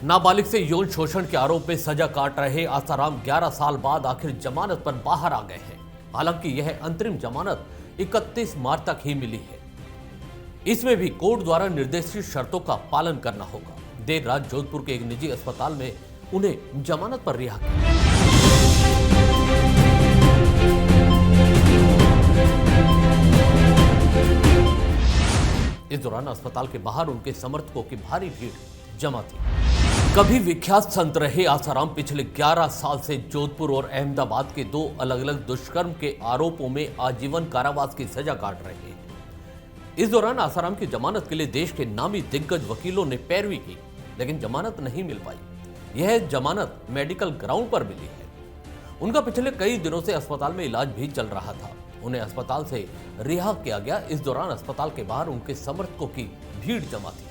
नाबालिग से यौन शोषण के आरोप में सजा काट रहे आसाराम 11 साल बाद आखिर जमानत पर बाहर आ गए हैं। हालांकि यह अंतरिम जमानत 31 मार्च तक ही मिली है। इसमें भी कोर्ट द्वारा निर्देशित शर्तों का पालन करना होगा। देर रात जोधपुर के एक निजी अस्पताल में उन्हें जमानत पर रिहा किया। इस दौरान अस्पताल के बाहर उनके समर्थकों की भारी भीड़ जमा थी। कभी विख्यात संत रहे आसाराम पिछले 11 साल से जोधपुर और अहमदाबाद के 2 अलग अलग दुष्कर्म के आरोपों में आजीवन कारावास की सजा काट रहे हैं। इस दौरान आसाराम की जमानत के लिए देश के नामी दिग्गज वकीलों ने पैरवी की, लेकिन जमानत नहीं मिल पाई। यह जमानत मेडिकल ग्राउंड पर मिली है। उनका पिछले कई दिनों से अस्पताल में इलाज भी चल रहा था। उन्हें अस्पताल से रिहा किया गया। इस दौरान अस्पताल के बाहर उनके समर्थकों की भीड़ जमा थी।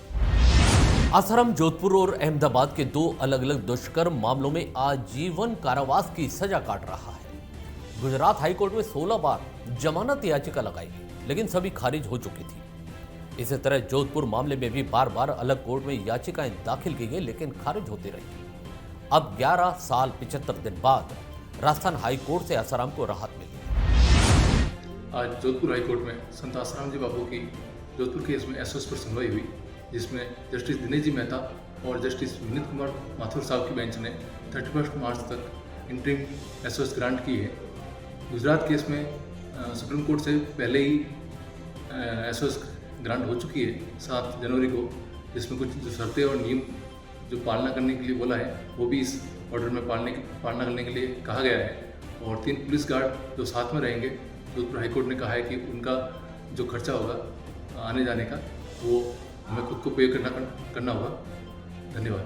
आसाराम जोधपुर और अहमदाबाद के 2 अलग अलग दुष्कर्म मामलों में आजीवन कारावास की सजा काट रहा है। गुजरात हाईकोर्ट में 16 बार जमानत याचिका लगाई, लेकिन सभी खारिज हो चुकी थी। इसी तरह जोधपुर मामले में भी बार बार अलग कोर्ट में याचिकाएं दाखिल की गई, लेकिन खारिज होती रही। अब 11 साल 75 दिन बाद राजस्थान हाईकोर्ट से आसाराम को राहत मिली। आज जोधपुर हाईकोर्ट में संत आसाराम जी बाबू की जोधपुर केस में एसओएस पर सुनवाई हुई, जिसमें जस्टिस दिनेश जी मेहता और जस्टिस विनीत कुमार माथुर साहब की बेंच ने 31 मार्च तक इंटरिम एसओएस ग्रांट की है। गुजरात केस में सुप्रीम कोर्ट से पहले ही एसओएस ग्रांट हो चुकी है 7 जनवरी को, जिसमें कुछ जो शर्तें और नियम जो पालना करने के लिए बोला है वो भी इस ऑर्डर में पालना करने के लिए कहा गया है। और 3 पुलिस गार्ड जो साथ में रहेंगे, जोधपुर हाईकोर्ट ने कहा है कि उनका जो खर्चा होगा आने जाने का वो हमें खुद को पे करना होगा। धन्यवाद।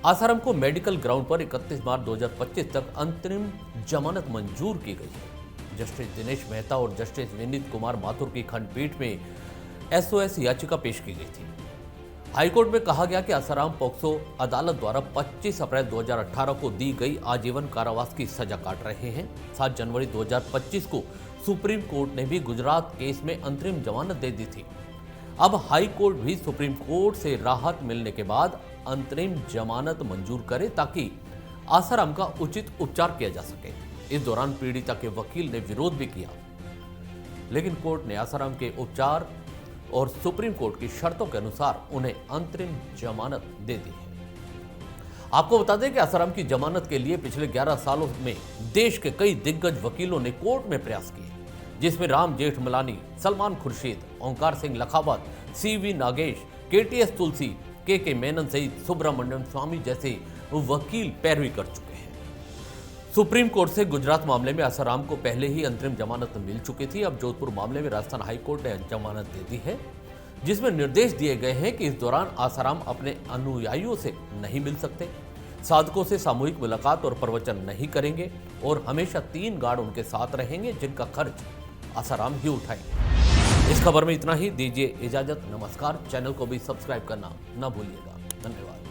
आसाराम को मेडिकल ग्राउंड पर 31 मार्च 2025 तक अंतरिम जमानत मंजूर की गई है। जस्टिस दिनेश मेहता और जस्टिस विनीत कुमार माथुर की खंडपीठ में एसओएस याचिका पेश की गई थी। हाईकोर्ट में कहा गया कि आसाराम पॉक्सो अदालत द्वारा 25 अप्रैल 2018 को दी गई आजीवन कारावास की सजा काट रहे हैं। 7 जनवरी 2025 को सुप्रीम कोर्ट ने भी गुजरात केस में अंतरिम जमानत दे दी थी। अब हाई कोर्ट भी सुप्रीम कोर्ट से राहत मिलने के बाद अंतरिम जमानत मंजूर करे, ताकि आसाराम का उचित उपचार किया जा सके। इस दौरान पीड़िता के वकील ने विरोध भी किया, लेकिन कोर्ट ने आसाराम के उपचार और सुप्रीम कोर्ट की शर्तों के अनुसार उन्हें अंतरिम जमानत दे दी है। आपको बता दें कि आसाराम की जमानत के लिए पिछले 11 सालों में देश के कई दिग्गज वकीलों ने कोर्ट में प्रयास किए, जिसमें राम जेठमलानी, सलमान खुर्शीद, ओंकार सिंह लखावत, सीवी नागेश, केटीएस तुलसी, के मेनन सहित सुब्रमण्यम स्वामी जैसे वकील पैरवी कर चुके हैं। सुप्रीम कोर्ट से गुजरात मामले में आसाराम को पहले ही अंतरिम जमानत मिल चुकी थी। अब जोधपुर मामले में राजस्थान हाईकोर्ट ने जमानत दे दी है, जिसमें निर्देश दिए गए हैं कि इस दौरान आसाराम अपने अनुयायियों से नहीं मिल सकते, साधकों से सामूहिक मुलाकात और प्रवचन नहीं करेंगे और हमेशा 3 गार्ड उनके साथ रहेंगे, जिनका खर्च आसाराम ही उठाएंगे। इस खबर में इतना ही। दीजिए इजाजत। नमस्कार। चैनल को भी सब्सक्राइब करना न भूलिएगा। धन्यवाद।